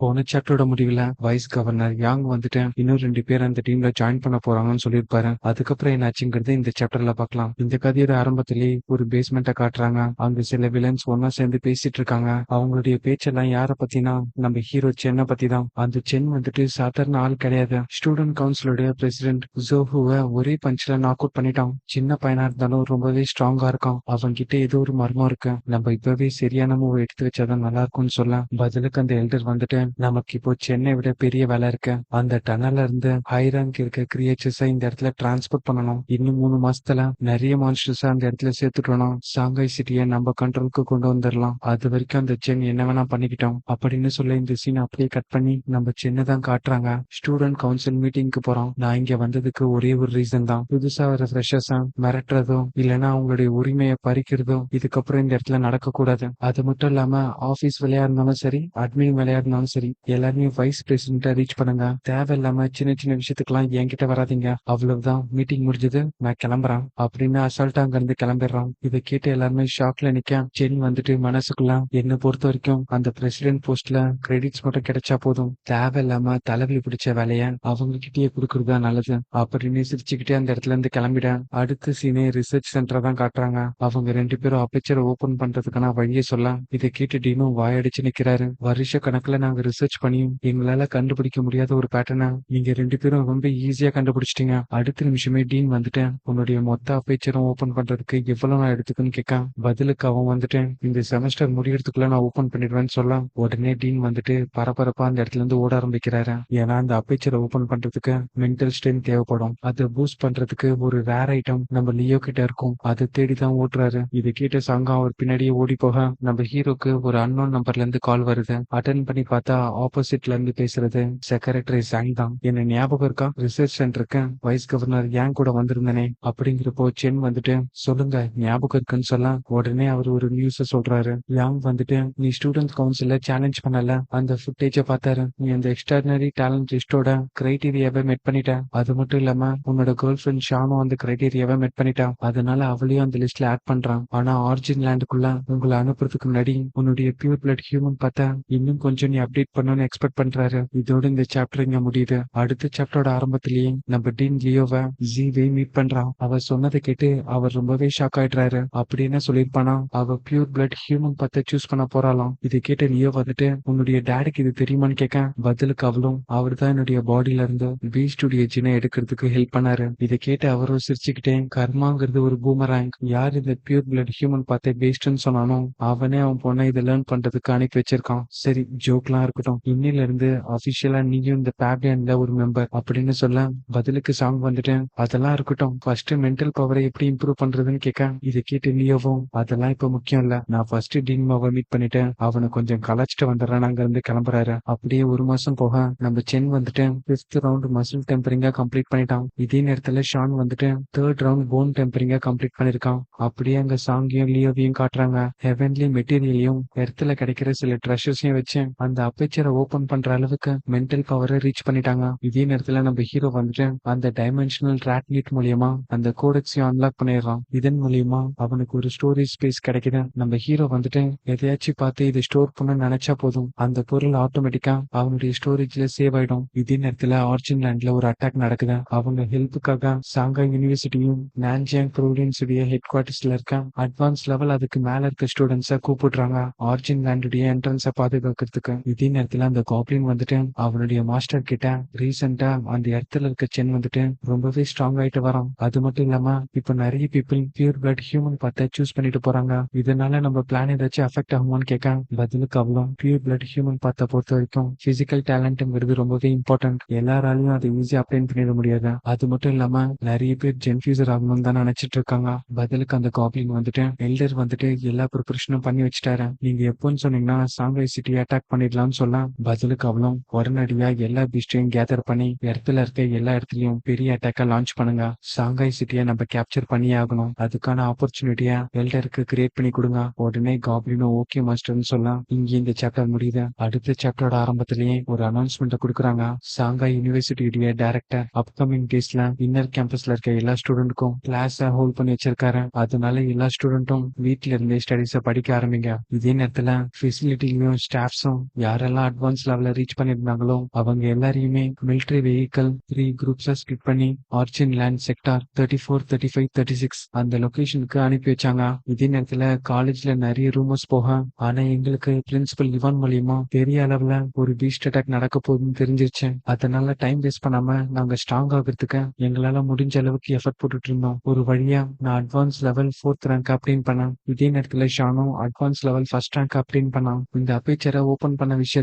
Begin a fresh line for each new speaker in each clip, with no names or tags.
போன சாப்டரோட முடிவுல wise governor Yang வந்துட்டு இன்னும் 2 பேர் அந்த டீம்ல ஜாயின் பண்ண போறாங்கன்னு சொல்லியிருப்பாரு. அதுக்கப்புறம் என்னாச்சுங்கிறது இந்த சாப்டர்ல பார்க்கலாம். இந்த கதையோட ஆரம்பத்திலேயே ஒரு பேஸ்மெண்ட்டை காட்டுறாங்க. அங்க சில வில்லன்ஸ் ஒன்னா சேர்ந்து பேசிட்டு இருக்காங்க. அவங்களுடைய பேச்செல்லாம் யார பத்தினா நம்ம ஹீரோ சென்னை பத்தி தான். அந்த சென் வந்துட்டு சாதாரண ஆள் கிடையாது. ஸ்டூடெண்ட் கவுன்சிலோட பிரசிடென்ட் ஜோஹுவை ஒரே பஞ்ச்ல நாக் அவுட் பண்ணிட்டான். சின்ன பையனா இருந்தாலும் ரொம்பவே ஸ்ட்ராங்கா இருக்கான். அவன் கிட்ட ஏதோ ஒரு மர்மம் இருக்கு. நம்ம இப்பவே சரியான மூவ் எடுத்து வச்சாதான் நல்லா இருக்கும்னு சொல்ல பதிலுக்கு அந்த எல்டர் வந்துட்டு நமக்கு இப்போ சென்னை விட பெரிய வேலை இருக்கு. அந்த டனல்ல இருந்து ஹை ரேங்க் இருக்க கிரியேச்சர்ஸை இந்த இடத்துல டிரான்ஸ்போர்ட் பண்ணணும். இன்னும் 3 மாசத்துல நிறைய மான்ஸ்டர்ஸ் அந்த இடத்துல சேர்த்துட்டோம். சாங்காய் சிட்டியை நம்ம கண்ட்ரோலுக்கு கொண்டு வந்துடலாம். அது வரைக்கும் அந்த சென் என்ன வேணா பண்ணிக்கிட்டோம் அப்படின்னு சொல்ல இந்த சீன் அப்படியே கட் பண்ணி நம்ம சென்னை தான் காட்டுறாங்க. ஸ்டூடெண்ட் கவுன்சில் மீட்டிங்க்கு போறோம். நான் இங்க வந்ததுக்கு ஒரே ஒரு ரீசன் தான். புதுசா வர ஃப்ரெஷர்ஸா மிரட்டுறதோ இல்லைன்னா அவங்களுடைய உரிமையை பறிக்கிறதோ இதுக்கப்புறம் இந்த இடத்துல நடக்க கூடாது. அது மட்டும் இல்லாம ஆபீஸ் வேலையா இருந்தாலும் சரி, அட்மின் வேலையா இருந்தாலும் சரி, எல்லாருமே வைஸ் பிரசிடென்ட்டை ரீச் பண்ணுங்க. தேவையில்லாம சின்ன சின்ன விஷயத்துக்கெல்லாம் என்கிட்ட வராதீங்க. அவ்வளவுதான், மீட்டிங் முடிஞ்சது, நான் கிளம்புறேன் அப்படின்னு அசால்ட்டா அங்க இருந்து கிளம்பிடுறான். இதை கேட்டு எல்லாருமே ஷாக்ல நிக்க சென் வந்துட்டு மனசுக்குள்ள என்னை பொறுத்த வரைக்கும் அந்த பிரசிடென்ட் போஸ்ட்ல கிரெடிட்ஸ் மட்டும் கிடைச்சா போதும். தேவையில்லாம தலைவலி பிடிச்ச வேலைய அவங்க கிட்டயே கொடுக்கறதா நல்லது அப்படின்னு சிரிச்சுக்கிட்டே அந்த இடத்துல இருந்து கிளம்பிட அடுத்த சீனே ரிசர்ச் சென்டரை தான் காட்டுறாங்க. அவங்க 2 பேரும் அப்பேச்சரை ஓபன் பண்றதுக்கான வழியை சொல்ல இதை கேட்டு டீனும் வாயடிச்சு நிக்கிறாரு. வருஷ கணக்குல நாங்க ரிசர்ச் பண்ணியும் எங்களால கண்டுபிடிக்க முடியாத ஒரு பேட்டர்னை நீங்க 2 பேரும் ரொம்ப ஈஸியா கண்டுபிடிச்சிட்டீங்க. அடுத்த நிமிஷமே டீன் வந்துட்டு உன்னுடைய மொத்த அப்பேச்சரும் ஓபன் பண்றதுக்கு எவ்வளவு நான் எடுத்துக்குன்னு கேட்க பதிலுக்கு அவன் வந்துட்டு இந்த செமஸ்டர் முடியறதுக்குள்ள நான் ஓபன் பண்ணிடுவேன்னு சொல்ல உடனே டீன் வந்துட்டு பரபரப்பா அந்த இடத்துல இருந்து ஓட ஆரம்பிக்கிறாரு. ஏன்னா அந்த அப்பேச்சரை ஓபன் பண்றதுக்கு மென்டல் ஸ்ட்ரென்த் தேவைப்படும். அதை பூஸ்ட் பண்றதுக்கு ஒரு ரேர் ஐட்டம் நம்ம லியோ கிட்ட இருக்கும். அதை தேடிதான் ஓட்டுறாரு. இதை கேட்ட சங்கம் அவர் பின்னாடியே ஓடி போக நம்ம ஹீரோக்கு ஒரு அன்னோன் நம்பர்ல இருந்து கால் வருது. அட்டன் பண்ணி பார்த்தா ஆப்போசிட்ல இருந்து பேசுறது செக்ரட்டரி சாங் தான். என்ன ஞாபகம் இருக்கா? ரிசர்ச் சென்டருக்கு வைஸ் கவர்னர் யாங் கூட வந்திருந்தனே அப்படிங்கிறப்போ சென் வந்துட்டு சொல்லுங்க ஞாபகம் இருக்குன்னு சொல்ல உடனே அவர் ஒரு நியூஸ சொல்றாரு. யாங் வந்துட்டு நீ ஸ்டூடெண்ட் கவுன்சில சேலஞ்ச் பண்ணல, அந்த ஃபுட்டேஜ பார்த்தாரு. நீ அந்த எக்ஸ்ட்ராடினரி டேலண்ட் லிஸ்டோட கிரைட்டீரியாவை மெட் பண்ணிட்ட. அது மட்டும் இல்லாம உன்னோட கேர்ள் ஃபிரெண்ட் ஷானும் அந்த கிரைட்டீரியாவை மெட் பண்ணிட்டா. அதனால அவளையும் அந்த லிஸ்ட்ல ஆட் பண்றான். ஆனா ஆரிஜின் லேண்டுக்குள்ள உங்களை அனுப்புறதுக்கு முன்னாடி உன்னுடைய பியூர் பிளட் ஹியூமன் பார்த்தா இன்னும் கொஞ்சம் நீ அப்டேட் பண்ணணும்னு எக்ஸ்பெக்ட் பண்றாரு. இதோட இந்த சாப்டர் இங்க முடியுது. அடுத்த சாப்டரோட ஆரம்பத்திலேயே நம்ம டீன் லியோவை ஜீவே மீட் பண்றான். அவர் சொன்னதை கேட்டு அவர் ரொம்பவே ஷாக் ஆயிடுறாரு. அப்படி என்ன சொல்லிருப்பானா, அவ பியூர் பிளட் ஹியூமன் பார்த்து சூஸ் பண்ண போறாளாம். இதை கேட்டு லியோ வந்துட்டு உன்னுடைய டேடிக்கு இது தெரியுமான்னு கேட்க பதிலுக்கு அவளும் அவர் தான் என்னுடைய பாடியில இருந்து பீஸ்டுடைய ஜீனை எடுக்கிறதுக்கு ஹெல்ப் பண்ணாரு. இதை கேட்டு அவரும் சிரிச்சுக்கிட்டே கர்மாங்கிறது ஒரு பூமராங், யார் இந்த பியூர் பிளட் ஹியூமன் பார்த்து பேஸ்ட்னு சொன்னானோ அவனே அவன் பொண்ணை இதை லேர்ன் பண்றதுக்கு அனுப்பி வச்சிருக்கான். சரி ஜோக்லாம் இருக்கட்டும், இன்னில இருந்து அபிஷியலா நீயும் இந்த பேப்லியன்ல ஒரு மெம்பர் அப்படின்னு சொல்ல பதிலுக்கு சாங் வந்துட்டு அதெல்லாம் இருக்கட்டும், ஃபர்ஸ்ட் மென்டல் பவரை எப்படி இம்ப்ரூவ் பண்றதுன்னு கேட்க இதை கேட்டு லியோவும் அதெல்லாம் இப்ப முக்கியம் இல்ல, நான் ஃபர்ஸ்ட் டீன்மாவை மீட் பண்ணிட்டு அவனை கொஞ்சம் கலாச்சிட்டு வந்துடுறேன் அங்க இருந்து கிளம்புறாரு. அப்படியே 1 மாசம் போக நம்ம சென் வந்துட்டு 5th ரவுண்ட் மசில் டெம்பரிங்கா கம்ப்ளீட் பண்ணிட்டான். இதே நேரத்துல ஷான் வந்துட்டு 3rd ரவுண்ட் போன் டெம்பரிங்கா கம்ப்ளீட் பண்ணிருக்கான். அப்படியே அங்க சாங்கையும் லியோவையும் காட்டுறாங்க. ஹெவன்லி மெட்டீரியலையும் இடத்துல கிடைக்கிற சில ட்ரெஷர்ஸையும் வச்சு அந்த அப்பேச்சரை ஓபன் பண்ற அளவுக்கு மென்டல் பவரை ரீச் பண்ணிட்டாங்க. இதே நேரத்துல நம்ம ஹீரோ வந்துட்டு அந்த டைமென்ஷனல் ட்ராக் நீட் மூலியமா அந்த கோடெக்ஸையும் அன்லாக் பண்ணிடுறான். இதன் மூலியமா அவனுக்கு ஒரு ஸ்டோரேஜ் ஸ்பேஸ் கிடைக்குது. நம்ம ஹீரோ வந்துட்டு எதையாச்சும் பார்த்து இதை ஸ்டோர் பண்ண நினைச்சா போதும், அந்த பொருள் ஆட்டோமேட்டிக்கா அவனுடைய ஸ்டோரேஜ்ல சேவ் ஆயிடும். இதே நேரத்துல ஆர்ஜின் லேண்ட்ல ஒரு அட்டாக் நடக்குது. அவங்க ஹெல்ப்புக்காக சாங்காய் யூனிவர்சிட்டியும் நான்ஜியாங் ப்ரொவின்ஸ் உடைய ஹெட் குவார்டர்ஸ்ல இருக்க அட்வான்ஸ் லெவல் அதுக்கு மேல இருக்க ஸ்டூடெண்ட்ஸ கூப்பிடுறாங்க ஆர்ஜின் லேண்டுடைய என்ட்ரன்ஸை பாதுகாக்கிறதுக்கு. இதே நேரத்துல அந்த காப்ளின் வந்துட்டு அவனுடைய மாஸ்டர் கிட்ட ரீசெண்டா அந்த இடத்துல இருக்க சென் வந்துட்டு ரொம்பவே ஸ்ட்ராங் ஆயிட்டு வரான். அது மட்டும் இல்லாம இப்ப நிறைய பீப்புள் பியூர் பிளட் ஹியூமன் பார்த்து சூஸ் பண்ணிட்டு போறாங்க. இதனால நம்ம பிளான் ஏதாச்சும் அஃபெக்ட் ஆகுமான்னு கேட்க பதிலுக்கு அவ்வளவு பியூர் பிளட் ஹியூமன் பார்த்த பொறுத்த வரைக்கும் பிசிக்கல் டேலண்ட்ங்கிறது ரொம்பவே இம்பார்ட்டன்ட். எல்லாராலையும் அதை ஈஸியா அப்ளை பண்ணிட முடியாது. அது மட்டும் இல்லாம நிறைய பேர் ஜென்ஃபியூசர் ஆகணும்னு தான் நினைச்சிட்டு இருக்காங்க. பதிலுக்கு அந்த காப்ளின் வந்துட்டு எல்டர் வந்துட்டு எல்லா ப்ரிப்பரேஷனும் பண்ணி வச்சுட்டாரு. நீங்க எப்போன்னு சொன்னீங்கன்னா சாங்காய் சிட்டி அட்டாக் பண்ணிடலாம்னு சொல்ல பதிலுக்கு அவளும் உடனடியா எல்லா பீஸ்டையும் கேதர் பண்ணி இடத்துல இருக்க எல்லா இடத்துலயும் பெரிய அட்டாக்கா லான்ச் பண்ணுங்க. சாங்காய் சிட்டியை நம்ம கேப்சர் பண்ணி ஆகணும். அதுக்கான ஆப்பர்ச்சுனிட்டியா எல்டருக்கு கிரியேட் பண்ணி கொடுங்க. உடனே காப்ளினும் ஓகே மாஸ்டர்னு சொல்ல இங்க இந்த சாப்டர் முடியுது. அடுத்த சாப்டரோட ஆரம்பத்திலேயே ஒரு அனௌன்ஸ்மெண்ட் கொடுக்குறாங்க. சாங்காய் யூனிவர்சிட்டியுடைய டைரக்டர் அப்கமிங் டேஸ்ல இன்னர் கேம்பஸ்ல இருக்க எல்லா ஸ்டூடெண்ட்க்கும் கிளாஸ் ஹோல்ட் பண்ணி வச்சிருக்காரு. அதனால எல்லா ஸ்டூடெண்ட்டும் வீட்ல இருந்தே ஸ்டடிஸ படிக்க ஆரம்பிங்க. இதே நேரத்துல ஃபெசிலிட்டிலையும் ஸ்டாஃப்ஸும் யார் யாரெல்லாம் அட்வான்ஸ் லெவல ரீச் பண்ணியிருந்தாங்களோ அவங்க எல்லாரையுமே மிலிட்டரி வெஹிக்கல் 3 குரூப்ஸா ஸ்பிளிட் பண்ணி ஆர்ச்சின் லேண்ட் செக்டார் 34, 35, 36 அந்த லொகேஷனுக்கு அனுப்பி வச்சாங்க. இதே நேரத்துல காலேஜ்ல நிறைய ரூமர்ஸ் போக, ஆனா எங்களுக்கு பிரின்சிபல் இவான் மூலியமா பெரிய அளவுல ஒரு பீஸ்ட் அட்டாக் நடக்க போகுதுன்னு தெரிஞ்சிருச்சு. அதனால டைம் வேஸ்ட் பண்ணாம நாங்க ஸ்ட்ராங் ஆகுறதுக்கு எங்களால முடிஞ்ச அளவுக்கு எஃபர்ட் போட்டுட்டு இருந்தோம். ஒரு வழியா நான் அட்வான்ஸ் லெவல் 4th ரேங்க் அப்டேன் பண்ணேன். இதே நேரத்துல ஷானும் அட்வான்ஸ் லெவல் 1st ரேங்க் அப்டேன் பண்ணான். இந்த அப்பேச்சரை ஓபன் பண்ண விஷயத்த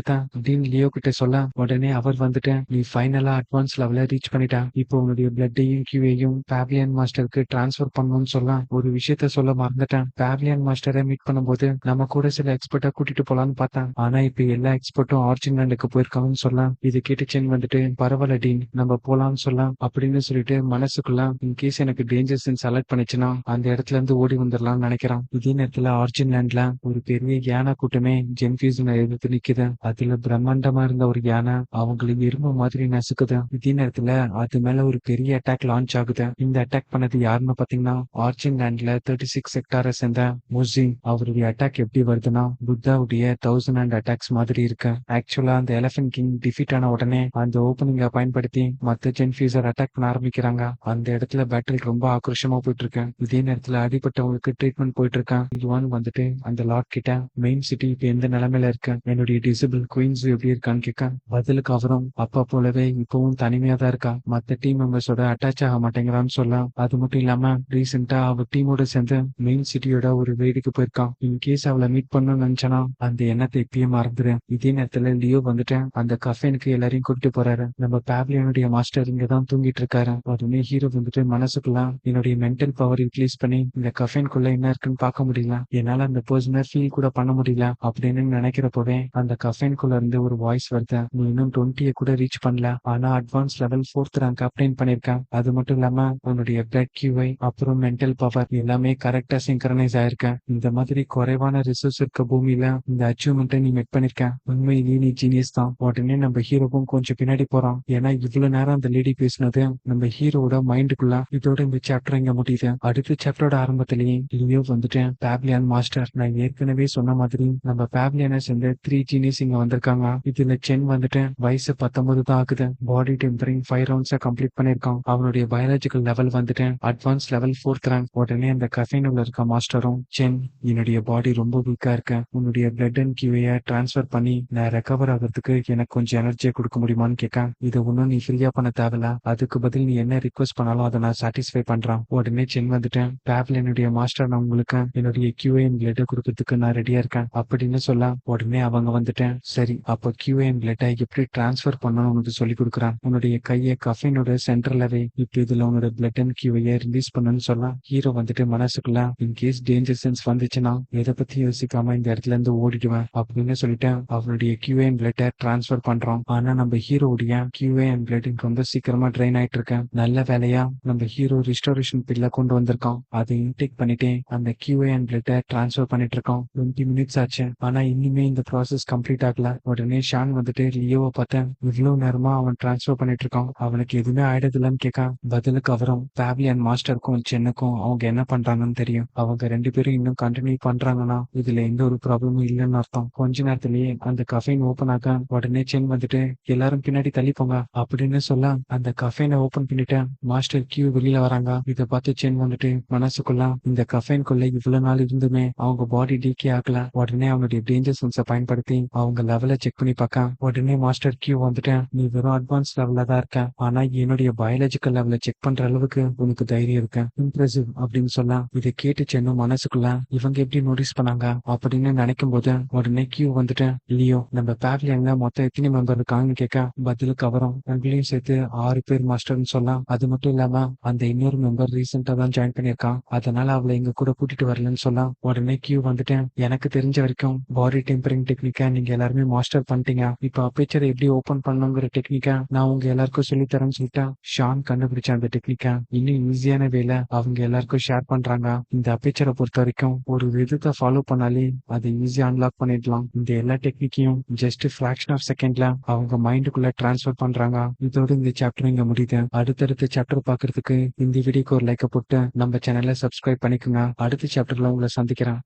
டீன் லியோ கிட்ட சொல்ல, உடனே அவர் வந்துட்டு நீ ஃபைனலா அட்வான்ஸ் லெவல ரீச் பண்ணிட்ட, இப்போ உன்னுடைய பிளட்டையும் கியூவையும் பேவ்லியன் மாஸ்டருக்கு டிரான்ஸ்ஃபர் பண்ணணும்னு சொல்ல, ஒரு விஷயத்த சொல்ல மறந்துட்டேன். பேவ்லியன் மாஸ்டரை மீட் பண்ணும்போது நம்ம கூட சில எக்ஸ்பர்ட்டா கூட்டிட்டு போலான்னு பார்த்தேன். ஆனா இப்ப எல்லா எக்ஸ்பர்ட்டும் ஆர்ஜின் லேண்டுக்கு போயிருக்காங்கன்னு சொல்ல, இது கேட்டு சென் வந்துட்டு பரவாயில்ல டீன் நம்ம போலாம்னு சொல்ல அப்படின்னு சொல்லிட்டு மனசுக்குள்ள இன்கேஸ் எனக்கு டேஞ்சர் சென்ஸ் அலர்ட் பண்ணிச்சுன்னா அந்த இடத்துல இருந்து ஓடி வந்துடலாம்னு நினைக்கிறான். இதே நேரத்துல ஆர்ஜின் லேண்ட்ல ஒரு பெரிய யானை கூட்டமே ஜென்ஃபியூசனை எதிர்த்து நிக்குது. அதுல பிரம்மாண்டமா இருந்த ஒரு யானை அவங்களுக்கு இரும்பு மாதிரி நசுக்குது. இதே நேரத்துல அது மேல ஒரு பெரிய அட்டாக் லான்ச் ஆகுது. இந்த அட்டாக் பண்ணது யாருன்னு பாத்தீங்கன்னா ஆர்ஜின் லேண்ட்ல 36 செக்டாரை சேர்ந்த மொசின். அவருடைய அட்டாக் எப்படி வருதுன்னா புத்தாவுடைய 1000 அட்டாக்ஸ் மாதிரி இருக்கு. ஆக்சுவலா அந்த எலபென்ட் கிங் டிஃபீட் ஆன உடனே அந்த ஓபனிங்கை பயன்படுத்தி மத்த ஜென்ஃபியூசர் அட்டாக் பண்ண ஆரம்பிக்கிறாங்க. அந்த இடத்துல பேட்டில் ரொம்ப ஆக்ரோஷமா போயிட்டு இருக்கு. இதே நேரத்துல அடிப்பட்டவங்களுக்கு ட்ரீட்மெண்ட் போயிட்டு இருக்கான். யுவான் வந்துட்டு அந்த லார்ட் கிட்ட மெயின் சிட்டி இப்ப எந்த நிலைமையில இருக்கு, என்னுடைய டிசபிள் குயின்ஸ் எப்படி இருக்கான்னு கேட்க, பதிலுக்கு அவரும் அப்பா போலவே இப்பவும் தனிமையா தான் இருக்கா, மத்த டீம் மெம்பர்ஸோட அட்டாச் ஆக மாட்டேங்கிறான்னு சொல்ல, அது மட்டும் இல்லாம ரீசெண்டா அவ டீமோட சேர்ந்து மெயின் சிட்டியோட ஒரு வேடிக்கு போயிருக்கான். இன்கேஸ் அவளை மீட் பண்ணணும்னு நினைச்சானா அந்த எண்ணத்தை இப்பயே மறந்துரு. இதே நேரத்துல லியோ வந்துட்டு அந்த கஃபேனுக்கு எல்லாரையும் கூட்டிட்டு போறாரு. நம்ம பேவ்லியனுடைய மாஸ்டர் இங்கதான் தூங்கிட்டு இருக்காரு. உடனே ஹீரோ வந்துட்டு மனசுக்குள்ள என்னுடைய மென்டல் பவர் யூட்டிலைஸ் பண்ணி இந்த கஃபேனுக்குள்ள என்ன இருக்குன்னு பார்க்க முடியல, என்னால அந்த பர்சனை ஃபீல் கூட பண்ண முடியல அப்படின்னு நினைக்கிறப்பவே அந்த கஃபேனுக்குள்ள இருந்து ஒரு வாய்ஸ் வருது, நீ இன்னும் 20 கூட ரீச் பண்ணல, ஆனா அட்வான்ஸ் லெவல் 4th ரேங்க் அப்டேன் பண்ணிருக்கேன். அது மட்டும் இல்லாம உன்னுடைய பிளட் கியூஐ அப்புறம் மென்டல் பவர் எல்லாமே கரெக்டா சிங்க்ரனைஸ் ஆயிருக்க. இந்த மாதிரி குறைவான ரிசோர்ஸ் இருக்க பூமியில இந்த அச்சீவ்மெண்ட்டை நீ மெட் பண்ணிருக்க. உண்மையிலேயே நீ ஜீனியஸ் தான். உடனே நம்ம ஹீரோவும் கொஞ்சம் பின்னாடி போறான். ஏன்னா இவ்வளவு நேரம் அந்த லேடி பேசினது நம்ம ஹீரோட மைண்டுக்குள்ள. இதோட இந்த சாப்டர் இங்க முடியுது. அடுத்த சாப்டரோட ஆரம்பத்திலேயே லியோ வந்துட்டு பேவ்லியன் மாஸ்டர், நான் ஏற்கனவே சொன்ன மாதிரி நம்ம பேவ்லியனை சேர்ந்த 3 ஜீனியஸ் இங்க வந்திருக்காங்க. இதுல சென் வந்துட்டு வயசு 19 தான் ஆகுது. பாடி டெம்பரிங் 5 ரவுண்ட்ஸை கம்ப்ளீட் பண்ணிருக்கான். அவனுடைய பயாலஜிக்கல் லெவல் வந்துட்டு அட்வான்ஸ் லெவல் 4th ரேங்க். உடனே அந்த கஃபேனுள்ள இருக்க மாஸ்டரும், சென் என்னுடைய பாடி ரொம்ப வீக்கா இருக்கு, உன்னுடைய பிளட் அண்ட் கியூஐ டிரான்ஸ்ஃபர் பண்ணி நான் ரெக்கவர் ஆகிறதுக்கு எனக்கு கொஞ்சம் எனர்ஜியை கொடுக்க முடியுமான்னு கேட்க, இதை ஒன்னும் நீ ஃப்ரீயா பண்ண தேவையில்ல, அதுக்கு பதில் நீ என்ன ரிக்வெஸ்ட் பண்ணாலும் அதை நான் சாட்டிஸ்ஃபை பண்றான். உடனே சென் வந்துட்டேன், பேவ்லியனுடைய மாஸ்டர் நான் உங்களுக்கு என்னுடைய கியூஏ பிளட்டை கொடுக்கறதுக்கு நான் ரெடியா இருக்கேன் அப்படின்னு சொல்ல, உடனே அவங்க வந்துட்டேன், சரி அப்ப கியூஏ பிளட்டை எப்படி டிரான்ஸ்ஃபர் பண்ணணும் உனக்கு சொல்லி கொடுக்குறான். உன்னுடைய கையை கஃபைனோட சென்டர்லவே இப்ப இதுல உன்னோட பிளட் அண்ட் கியூஐ ரிலீஸ் பண்ணுன்னு சொல்ல, ஹீரோ வந்துட்டு மனசுக்குள்ள இன்கேஸ் டேஞ்சர் சென்ஸ் வந்துச்சுன்னா எதை பத்தி யோசிக்காம இந்த இடத்துல இருந்து ஓடிடுவேன் அப்படின்னு சொல்லிட்டு அவனுடைய கியூஏ பிளட்டை டிரான்ஸ்ஃபர் பண்றோம். ஆனா நம்ம ஹீரோடைய கியூஏ பிளட் ரொம்ப சீக்கிரமா ட்ரெயின் ஆயிட்டு இருக்கேன். நல்ல வேலையா நம்ம ஹீரோ ரிஸ்டோரேஷன் பில்ல கொண்டு வந்திருக்கோம். அதை இன்டேக் பண்ணிட்டு அந்த கியூஏ பிளட்டை டிரான்ஸ்ஃபர் பண்ணிட்டு இருக்கோம். 20 மினிட்ஸ் ஆச்சு, ஆனா இன்னுமே இந்த ப்ராசஸ் கம்ப்ளீட் ஆகல. உடனே ஷான் வந்துட்டு லியோவை பார்த்தேன், இவ்வளவு நேரமா அவன் டிரான்ஸ்ஃபர் பண்ணிட்டு இருக்கான், அவனுக்கு எதுவுமே ஆயிடுதுலன்னு கேட்க, பதிலுக்கு அவரும் பேவ்லியன் மாஸ்டருக்கும் சென்னுக்கும் அவங்க என்ன பண்றாங்கன்னு தெரியும், அவங்க 2 பேரும் இன்னும் கண்டினியூ பண்றாங்கன்னா இதுல எந்த ஒரு ப்ராப்ளமும் இல்லைன்னு அர்த்தம். கொஞ்ச நேரத்திலேயே அந்த கஃபைன் ஓபன் ஆக, உடனே சென் வந்துட்டு எல்லாரும் பின்னாடி தள்ளிப்போங்க அப்படின்னு சொல்ல, அந்த கஃபைனை ஓபன் பண்ணிட்டு மாஸ்டர் கியூ வெளியில வராங்க. இதை பார்த்து சென் வந்துட்டு மனசுக்குள்ள இந்த கஃபைனுக்குள்ள இவ்வளவு நாள் இருந்துமே அவங்க பாடி டீக்கே ஆகல. உடனே அவனுடைய டேஞ்சர் சென்ஸை பயன்படுத்தி அவங்க லெவலை செக் பண்ணி பார்க்க, உடனே மாஸ்டர் கியூ வந்துட்டு நீ வெறும் அட்வான்ஸ் லெவல்ல தான் இருக்க, ஆனா என்னுடைய பயாலஜிக்கல் லெவலை செக் பண்ற அளவுக்கு உனக்கு தைரியம் இருக்கு, இம்ப்ரெசிவ் அப்படின்னு சொல்ல, இதை கேட்டு சென்னும் மனசுக்குள்ள இவங்க எப்படி நோட்டீஸ் பண்ணாங்க அப்படின்னு நினைக்கும் போது, உடனே கியூ வந்துட்டு லியோ நம்ம பேவ்லியன்ல மொத்தம் எத்தனை மெம்பர் இருக்காங்கன்னு கேட்க, பதிலுக்கு அவரும் உங்களையும் சேர்த்து 6 பேர் மாஸ்டர்னு சொல்லலாம். அது மட்டும் இல்லாம அந்த இன்னொரு மெம்பர் ரீசெண்டா தான் ஜாயின் பண்ணிருக்கான், அதனால அவளை எங்க கூட கூட்டிட்டு வரலன்னு சொல்லலாம். உடனே கியூ வந்துட்டேன், எனக்கு தெரிஞ்ச வரைக்கும் பாடி டெம்பரிங் டெக்னிக்கா நீங்க எல்லாருமே மாஸ்டர் பண்ணிட்டீங்க, இப்ப அப்பேச்சரை எப்படி ஓபன் பண்ணுங்கிற டெக்னிக்கா நான் உங்க எல்லாருக்கும் சொல்லி தரேன்னு சொல்லிட்டா, ஷான் கண்டுபிடிச்ச அந்த டெக்னிக்கா இன்னும் ஈஸியான வேலை அவங்க எல்லாருக்கும் ஷேர் பண்றாங்க. இந்த அப்பேச்சரை பொறுத்த வரைக்கும் ஒரு விதத்தை ஃபாலோ பண்ணாலே அதை ஈஸியா அன்லாக் பண்ணிடலாம். இந்த எல்லா டெக்னிக்கையும் ஜஸ்ட் ஃபிராக்ஷன் ஆஃப் செகண்ட்ல அவங்க மைண்டுக்குள்ள டிரான்ஸ்ஃபர் பண்றாங்க. இதோட இந்த சாப்டர் இங்க முடியுது. அடுத்தடுத்த சாப்டர் பாக்குறதுக்கு இந்த வீடியோக்கு ஒரு லைக் போட்டு நம்ம சேனலை சப்ஸ்கிரைப் பண்ணிக்கோங்க. அடுத்த சாப்டர்ல உங்களை சந்திக்கிறேன்.